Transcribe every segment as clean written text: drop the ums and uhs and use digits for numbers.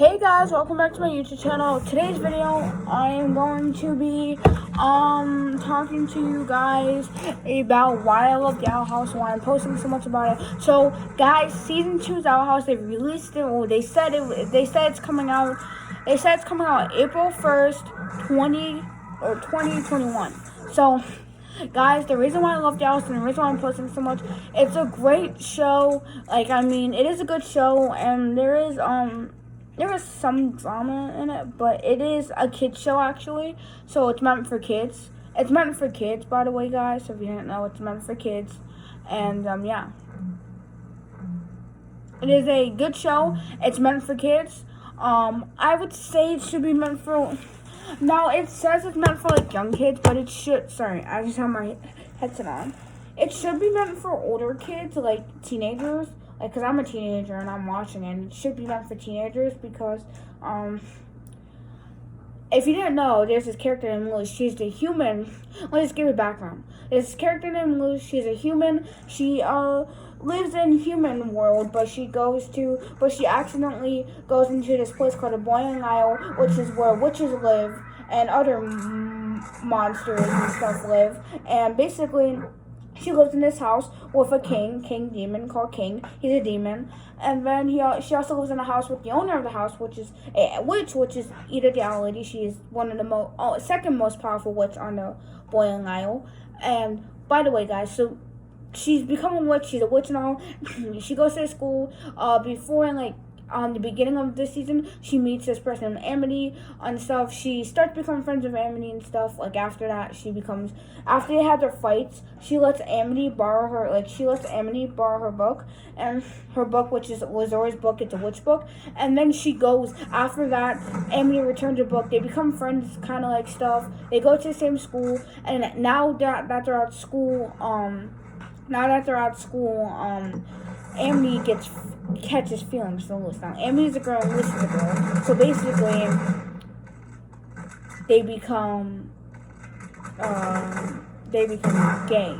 Hey guys, welcome back to my YouTube channel. Today's video, I am going to be talking to you guys about why I love the Owl House, why I'm posting so much about it. So guys, season 2's Owl House, they released it. Well, they said it's coming out. They said it's coming out April 1st, 2021. So guys, the reason why I love Dallas and the reason why I'm posting so much, it's a great show. It is a good show, and there is some drama in it, but it is a kids show actually, so it's meant for kids. It's meant for kids, by the way, guys. So if you didn't know, it's meant for kids, and yeah, it is a good show. It's meant for kids. I would say it should be meant for. Now it says it's meant for like young kids, but it should. Sorry, I just have my headset on. It should be meant for older kids, like teenagers. Because I'm a teenager and I'm watching it, and it should be meant for teenagers because, if you didn't know, there's this character named Luz. She's the human. Let's just give you background. There's this character named Luz. She's a human. She lives in human world, but she accidentally goes into this place called the Boiling Isle, which is where witches live and other monsters and stuff live. And basically, she lives in this house with a king demon called King. He's a demon. And then she also lives in a house with the owner of the house, which is a witch, which is Edith the Owl Lady. She is one of the second most powerful witch on the Boiling Isle. And by the way, guys, so she's become a witch. She's a witch now. She goes to school. On the beginning of this season, she meets this person, Amity, and stuff. She starts becoming friends with Amity and stuff. After that, after they have their fights, she lets Amity borrow her book, and her book, which is Lazori's book, it's a witch book. And then she goes, after that, Amity returns her book. They become friends, kind of like stuff. They go to the same school, and now that they're at school, Amity catches feelings for Luz. Now, Amity's a girl, Luz is a girl. So basically, they become gay.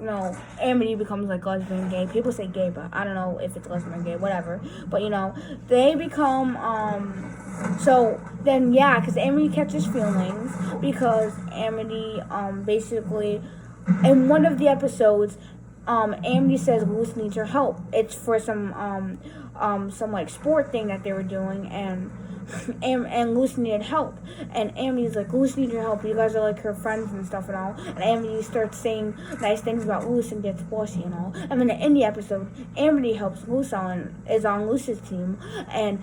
No, Amity becomes like lesbian gay. People say gay, but I don't know if it's lesbian gay, whatever. But they become so then because Amity catches feelings because Amity basically in one of the episodes, Amity says Luz needs her help. It's for some like sport thing that they were doing, and Luz needed help. And Amity's like, Luz needs your help. You guys are like her friends and stuff and all. And Amity starts saying nice things about Luz and gets bossy and all. And then in the episode, Amity helps Luz is on Luz's team, and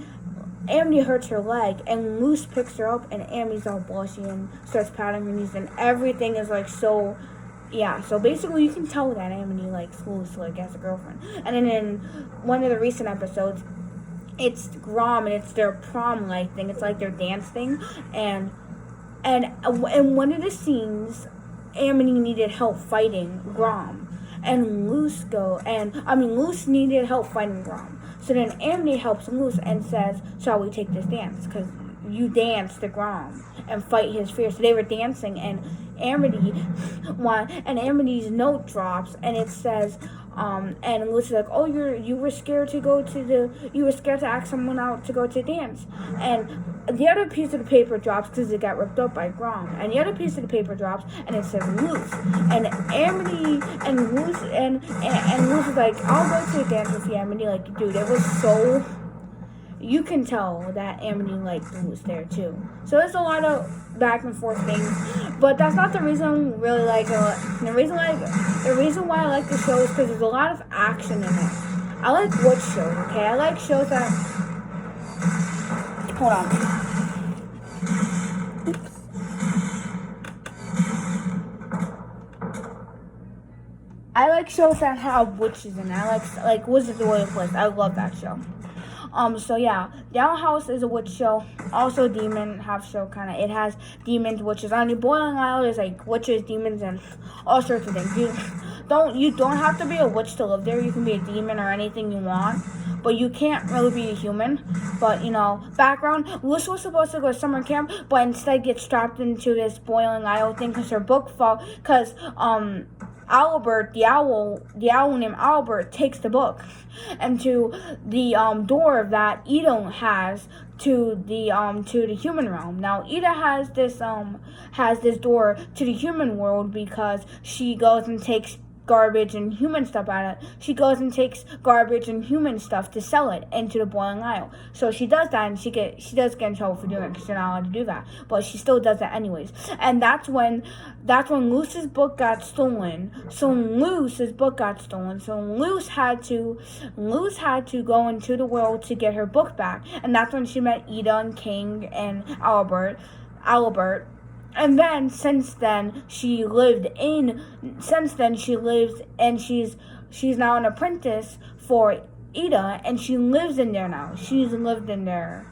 Amity hurts her leg, and Luz picks her up, and Amity's all bossy and starts patting her knees, and everything is like so. Yeah, so basically you can tell that Amity likes Luz as a girlfriend. And then in one of the recent episodes, it's Grom and it's their prom thing. It's like their dance thing. And in one of the scenes, Amity needed help fighting Grom. And Luz needed help fighting Grom. So then Amity helps Luz and says, shall we take this dance? Because you dance to Grom and fight his fear. So they were dancing, and Amity's note drops, and it says, and Luz is like, oh, you were scared to ask someone out to go to dance. And the other piece of the paper drops because it got ripped up by Grom. And the other piece of the paper drops, and it says Luz. And Amity and Luz and Luz is like, I'll go to the dance with you, Amity. Like, dude, it was so. You can tell that Amity liked Luz there too. So there's a lot of back and forth things, but that's not the reason I really like it. The reason why I like the show is because there's a lot of action in it. I like witch shows. Okay, I like shows that. Hold on. Oops. I like shows that have witches in it. I like Wizards of the Royal Place. I love that show. So yeah, the Owl House is a witch show, also a demon half show kind of. It has demons, witches. On the Boiling Isle, there's like witches, demons, and all sorts of things. You don't have to be a witch to live there. You can be a demon or anything you want, but you can't really be a human. But background, Luz was supposed to go to summer camp, but instead gets trapped into this Boiling Isle thing because her book Albert, the owl named Albert, takes the book and to the door that Ida has to the human realm. Now Ida has this door to the human world because she goes and takes garbage and human stuff out of it. She goes and takes garbage and human stuff to sell it into the boiling aisle. So she does that, and she does get in trouble for doing it because she's not allowed to do that. But she still does it anyways. And that's when Luce's book got stolen. So Luce had to go into the world to get her book back. And that's when she met Ida and King and Albert. And then since then she lives and she's now an apprentice for Ida, and she lives in there now. She's lived in there.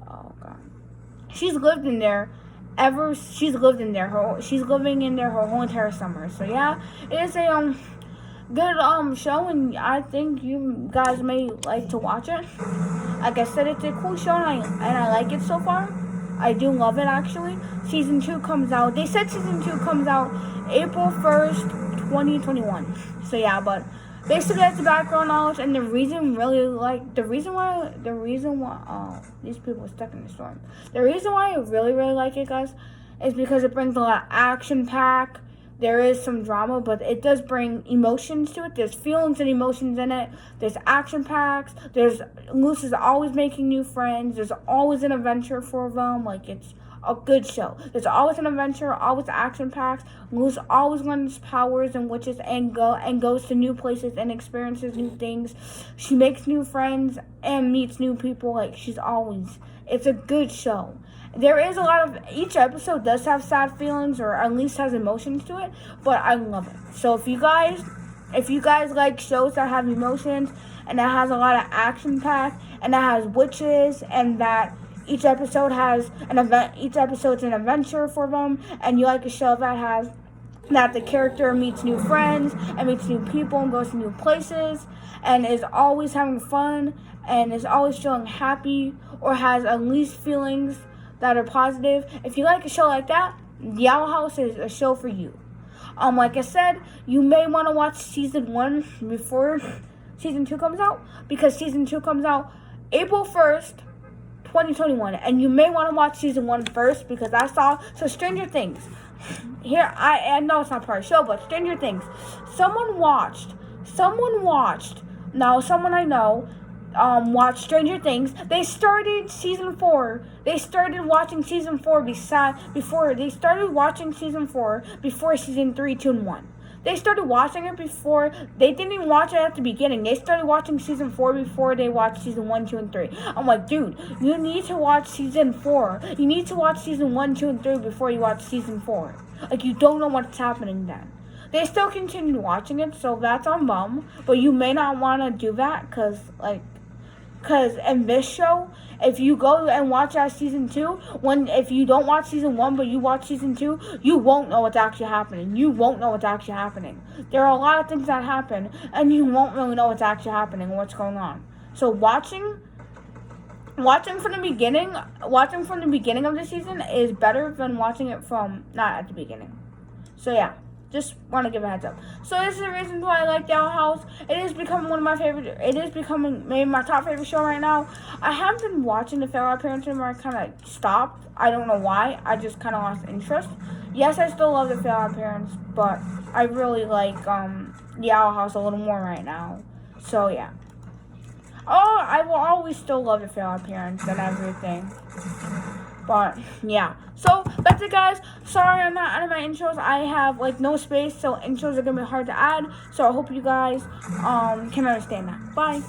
Oh god. She's living in there her whole entire summer. So yeah, it is a good show, and I think you guys may like to watch it. Like I said, it's a cool show, and I like it so far. I do love it, actually. Season 2 comes out. They said Season 2 comes out April 1st, 2021. So, yeah, but basically that's the background knowledge. And the reason why, these people are stuck in the storm. The reason why I really, really like it, guys, is because it brings a lot of action pack. There is some drama, but it does bring emotions to it. There's feelings and emotions in it. There's action packs. Luce is always making new friends. There's always an adventure for them. Like, it's a good show. There's always an adventure, always action packs. Luce always learns powers and witches and goes to new places and experiences new things. She makes new friends and meets new people. Like, it's a good show. There is a lot of, each episode does have sad feelings or at least has emotions to it, but I love it. So if you guys like shows that have emotions and that has a lot of action pack and that has witches and that each episode's an adventure for them, and you like a show that the character meets new friends and meets new people and goes to new places and is always having fun and is always feeling happy or has at least feelings that are positive. If you like a show like that, The Owl House is a show for you. Like I said, you may want to watch Season 1 before Season 2 comes out, because Season 2 comes out April 1st, 2021, and you may want to watch Season 1 first, because so Stranger Things. Here, I know it's not part of the show, but Stranger Things. Someone I know watched Stranger Things. They started Season 4. They started watching Season 4 before Season 3, 2, and 1. They started watching it before. They didn't even watch it at the beginning. They started watching Season 4 before they watched Season 1, 2, and 3. I'm like, dude, you need to watch Season 4. You need to watch Season 1, 2, and 3 before you watch Season 4. Like, you don't know what's happening then. They still continued watching it, so that's on them. But you may not want to do that, because in this show, if you go and watch that Season 2, if you don't watch Season 1 but you watch Season 2, you won't know what's actually happening. There are a lot of things that happen, and you won't really know what's actually happening and what's going on. So watching from the beginning of the season is better than watching it from not at the beginning. So yeah. Just want to give a heads up. So this is the reason why I like The Owl House. It is becoming maybe my top favorite show right now. I have been watching The Fairly Odd Parents where I kind of stopped. I don't know why. I just kind of lost interest. Yes, I still love The Fairly Odd Parents, but I really like The Owl House a little more right now. So yeah. Oh, I will always still love The Fairly Odd Parents and everything. But yeah, so that's it, guys. Sorry I'm not adding my intros. I have no space, so intros are gonna be hard to add. So I hope you guys can understand that. Bye.